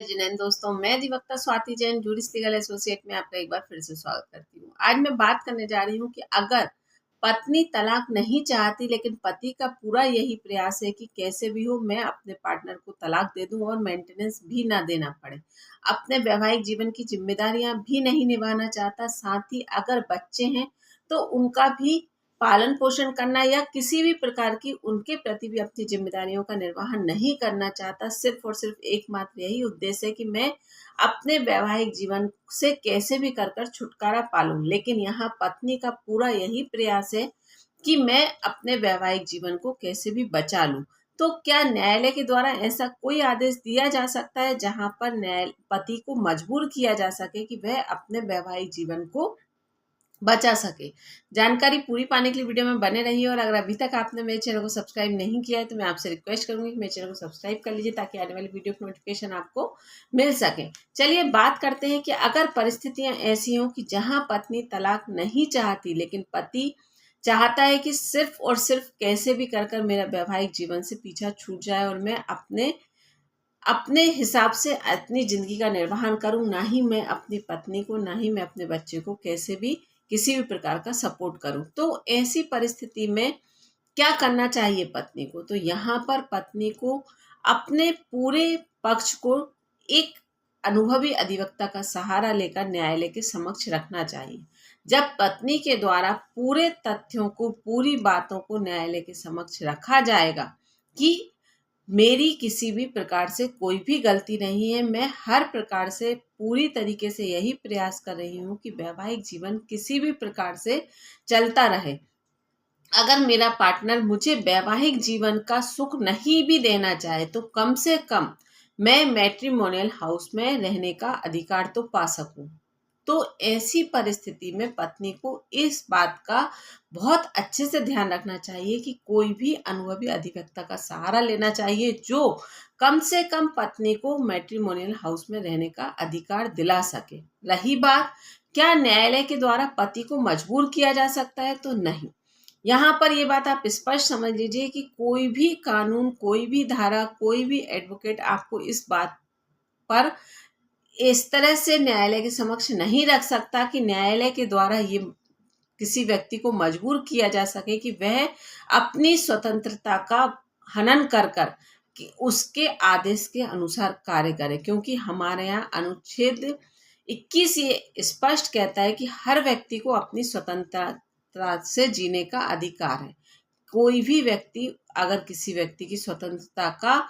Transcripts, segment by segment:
जिनेन दोस्तों, मैं अधिवक्ता Swati Jain juris legal associate में आपका एक बार फिर से स्वागत करती हूँ। आज मैं बात करने जा रही हूँ कि अगर पत्नी तलाक नहीं चाहती लेकिन पति का पूरा यही प्रयास है कि कैसे भी हो मैं अपने पार्टनर को तलाक दे दूं और मेंटेनेंस भी ना देना पड़े, अपने वैवाहिक जीवन की जिम्मेदारियां भी नहीं निभाना चाहता, साथ ही अगर बच्चे हैं तो उनका भी पालन पोषण करना या किसी भी प्रकार की उनके प्रति भी अपनी जिम्मेदारियों का निर्वहन नहीं करना चाहता, सिर्फ और सिर्फ एकमात्र यही उद्देश्य है कि मैं अपने वैवाहिक जीवन से कैसे भी कर छुटकारा पालूं। लेकिन यहाँ पत्नी का पूरा यही प्रयास है कि मैं अपने वैवाहिक जीवन को कैसे भी बचा लूं। तो क्या न्यायालय के द्वारा ऐसा कोई आदेश दिया जा सकता है जहां पर न्याय पति को मजबूर किया जा सके कि वह अपने वैवाहिक जीवन को बचा सके? जानकारी पूरी पाने के लिए वीडियो में बने रहिए और अगर अभी तक आपने मेरे चैनल को सब्सक्राइब नहीं किया है तो मैं आपसे रिक्वेस्ट करूंगी कि मेरे चैनल को सब्सक्राइब कर लीजिए ताकि आने वाली वीडियो की नोटिफिकेशन आपको मिल सके। चलिए बात करते हैं कि अगर परिस्थितियां ऐसी हों कि जहां पत्नी तलाक नहीं चाहती लेकिन पति चाहता है कि सिर्फ और सिर्फ कैसे भी कर मेरा वैवाहिक जीवन से पीछा छूट जाए और मैं अपने अपने हिसाब से अपनी जिंदगी का निर्वहन करूं, ना ही मैं अपनी पत्नी को ना ही मैं अपने बच्चे को कैसे भी किसी भी प्रकार का सपोर्ट करूं। तो ऐसी परिस्थिति में क्या करना चाहिए पत्नी को? तो यहाँ पर पत्नी को अपने पूरे पक्ष को एक अनुभवी अधिवक्ता का सहारा लेकर न्यायालय के समक्ष रखना चाहिए। जब पत्नी के द्वारा पूरे तथ्यों को पूरी बातों को न्यायालय के समक्ष रखा जाएगा कि मेरी किसी भी प्रकार से कोई भी गलती नहीं है, मैं हर प्रकार से पूरी तरीके से यही प्रयास कर रही हूँ कि वैवाहिक जीवन किसी भी प्रकार से चलता रहे। अगर मेरा पार्टनर मुझे वैवाहिक जीवन का सुख नहीं भी देना चाहे तो कम से कम मैं मैट्रिमोनियल हाउस में रहने का अधिकार तो पा सकूं। तो ऐसी परिस्थिति में पत्नी को इस बात का बहुत अच्छे से ध्यान रखना चाहिए कि कोई भी अनुभवी अधिवक्ता का सहारा लेना चाहिए जो कम से कम पत्नी को मैट्रिमोनियल हाउस में रहने का अधिकार दिला सके। रही बात क्या न्यायालय के द्वारा पति को मजबूर किया जा सकता है, तो नहीं। यहाँ पर ये बात आप स्पष्ट समझ लीजिए कि कोई भी कानून, कोई भी धारा, कोई भी एडवोकेट आपको इस बात पर इस तरह से न्यायालय के समक्ष नहीं रख सकता कि न्यायालय के द्वारा ये किसी व्यक्ति को मजबूर किया जा सके कि वह अपनी स्वतंत्रता का हनन कर कि उसके आदेश के अनुसार कार्य करे, क्योंकि हमारे यहाँ अनुच्छेद 21 ये स्पष्ट कहता है कि हर व्यक्ति को अपनी स्वतंत्रता से जीने का अधिकार है। कोई भी व्यक्ति अगर किसी व्यक्ति की स्वतंत्रता का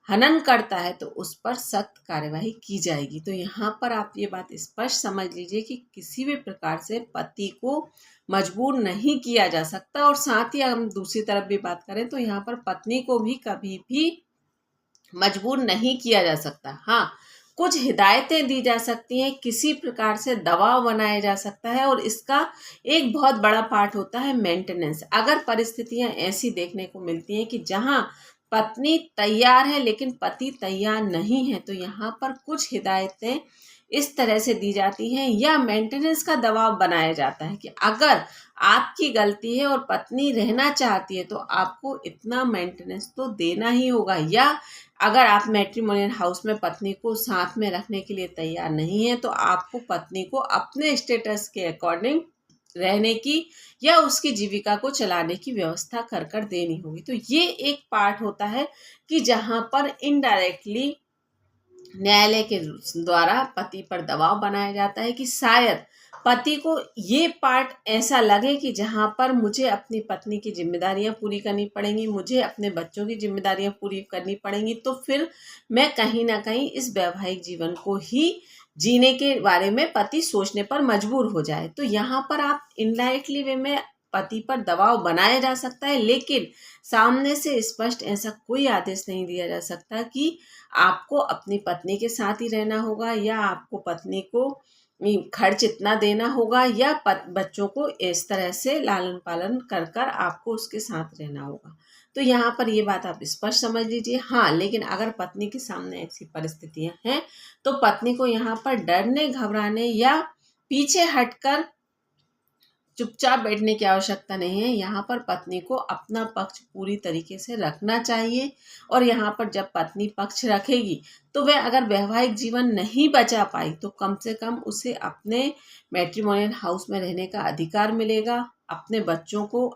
हनन करता है तो उस पर सख्त कार्यवाही की जाएगी। तो यहाँ पर आप ये बात स्पष्ट समझ लीजिए कि किसी भी प्रकार से पति को मजबूर नहीं किया जा सकता। और साथ ही हम दूसरी तरफ भी बात करें तो यहाँ पर पत्नी को भी कभी भी मजबूर नहीं किया जा सकता। हाँ, कुछ हिदायतें दी जा सकती हैं, किसी प्रकार से दबाव बनाया जा सकता है और इसका एक बहुत बड़ा पार्ट होता है मेंटेनेंस। अगर परिस्थितियां ऐसी देखने को मिलती हैं कि जहां पत्नी तैयार है लेकिन पति तैयार नहीं है तो यहाँ पर कुछ हिदायतें इस तरह से दी जाती हैं या मेंटेनेंस का दबाव बनाया जाता है कि अगर आपकी गलती है और पत्नी रहना चाहती है तो आपको इतना मेंटेनेंस तो देना ही होगा, या अगर आप मैट्रिमोनियल हाउस में पत्नी को साथ में रखने के लिए तैयार नहीं है तो आपको पत्नी को अपने स्टेटस के अकॉर्डिंग रहने की या उसकी जीविका को चलाने की व्यवस्था कर देनी होगी। तो ये एक पार्ट होता है कि जहां पर इनडायरेक्टली न्यायालय के द्वारा पति पर दबाव बनाया जाता है कि शायद पति को ये पार्ट ऐसा लगे कि जहां पर मुझे अपनी पत्नी की जिम्मेदारियां पूरी करनी पड़ेंगी, मुझे अपने बच्चों की जिम्मेदारियां पूरी करनी पड़ेंगी, तो फिर मैं कहीं ना कहीं इस वैवाहिक जीवन को ही जीने के बारे में पति सोचने पर मजबूर हो जाए। तो यहाँ पर आप इनडायरेक्टली वे में पति पर दबाव बनाया जा सकता है, लेकिन सामने से स्पष्ट ऐसा कोई आदेश नहीं दिया जा सकता कि आपको अपनी पत्नी के साथ ही रहना होगा या आपको पत्नी को खर्च इतना देना होगा या बच्चों को इस तरह से लालन पालन कर आपको उसके साथ रहना होगा। तो यहाँ पर ये बात आप स्पष्ट समझ लीजिए। हाँ, लेकिन अगर पत्नी के सामने ऐसी परिस्थितियां हैं तो पत्नी को यहाँ पर डरने, घबराने या पीछे हटकर चुपचाप बैठने की आवश्यकता नहीं है। यहाँ पर पत्नी को अपना पक्ष पूरी तरीके से रखना चाहिए और यहाँ पर जब पत्नी पक्ष रखेगी तो वह अगर वैवाहिक जीवन नहीं बचा पाई तो कम से कम उसे अपने मैट्रिमोनियल हाउस में रहने का अधिकार मिलेगा। अपने बच्चों को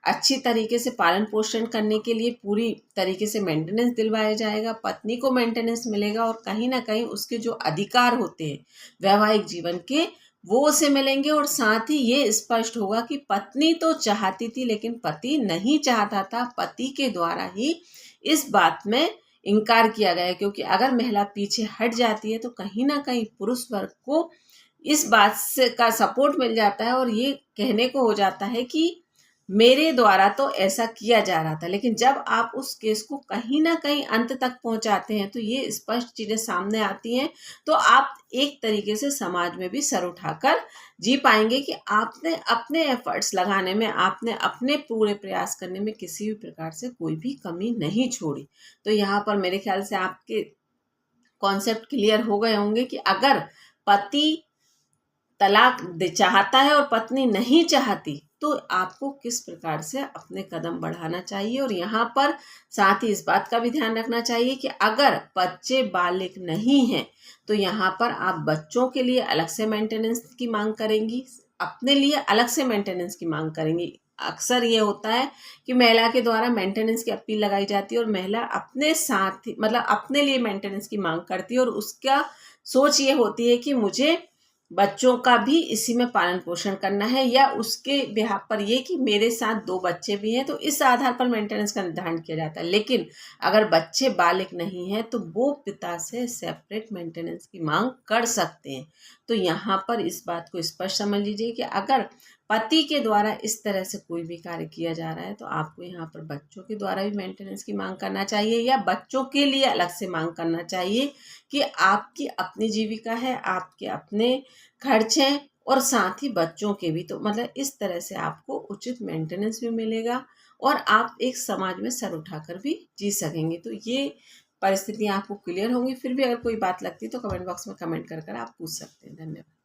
अच्छी तरीके से पालन पोषण करने के लिए पूरी तरीके से मेंटेनेंस दिलवाया जाएगा, पत्नी को मेंटेनेंस मिलेगा और कहीं ना कहीं उसके जो अधिकार होते हैं वैवाहिक जीवन के वो उसे मिलेंगे। और साथ ही ये स्पष्ट होगा कि पत्नी तो चाहती थी लेकिन पति नहीं चाहता था, पति के द्वारा ही इस बात में इनकार किया गया, क्योंकि अगर महिला पीछे हट जाती है तो कहीं ना कहीं पुरुष वर्ग को इस बात से का सपोर्ट मिल जाता है और ये कहने को हो जाता है कि मेरे द्वारा तो ऐसा किया जा रहा था। लेकिन जब आप उस केस को कहीं ना कहीं अंत तक पहुंचाते हैं तो ये स्पष्ट चीजें सामने आती हैं, तो आप एक तरीके से समाज में भी सर उठाकर जी पाएंगे कि आपने अपने एफर्ट्स लगाने में, आपने अपने पूरे प्रयास करने में किसी भी प्रकार से कोई भी कमी नहीं छोड़ी। तो यहाँ पर मेरे ख्याल से आपके कॉन्सेप्ट क्लियर हो गए होंगे कि अगर पति तलाक चाहता है और पत्नी नहीं चाहती तो आपको किस प्रकार से अपने कदम बढ़ाना चाहिए। और यहाँ पर साथ ही इस बात का भी ध्यान रखना चाहिए कि अगर बच्चे बालिग नहीं हैं तो यहाँ पर आप बच्चों के लिए अलग से मेंटेनेंस की मांग करेंगी, अपने लिए अलग से मेंटेनेंस की मांग करेंगी। अक्सर ये होता है कि महिला के द्वारा मेंटेनेंस की अपील लगाई जाती है और महिला अपने साथ ही मतलब अपने लिए मेंटेनेंस की मांग करती है और उसका सोच ये होती है कि मुझे बच्चों का भी इसी में पालन पोषण करना है, या उसके बिहाफ पर ये कि मेरे साथ 2 बच्चे भी हैं तो इस आधार पर मेंटेनेंस का निर्धारण किया जाता है। लेकिन अगर बच्चे बालिग नहीं हैं तो वो पिता से सेपरेट मेंटेनेंस की मांग कर सकते हैं। तो यहाँ पर इस बात को स्पष्ट समझ लीजिए कि अगर पति के द्वारा इस तरह से कोई भी कार्य किया जा रहा है तो आपको यहाँ पर बच्चों के द्वारा भी मेंटेनेंस की मांग करना चाहिए या बच्चों के लिए अलग से मांग करना चाहिए कि आपकी अपनी जीविका है, आपके अपने खर्च हैं और साथ ही बच्चों के भी। तो मतलब इस तरह से आपको उचित मेंटेनेंस भी मिलेगा और आप एक समाज में सर उठाकर भी जी सकेंगे। तो ये परिस्थितियाँ आपको क्लियर होंगी। फिर भी अगर कोई बात लगती है तो कमेंट बॉक्स में कमेंट कर आप पूछ सकते हैं। धन्यवाद।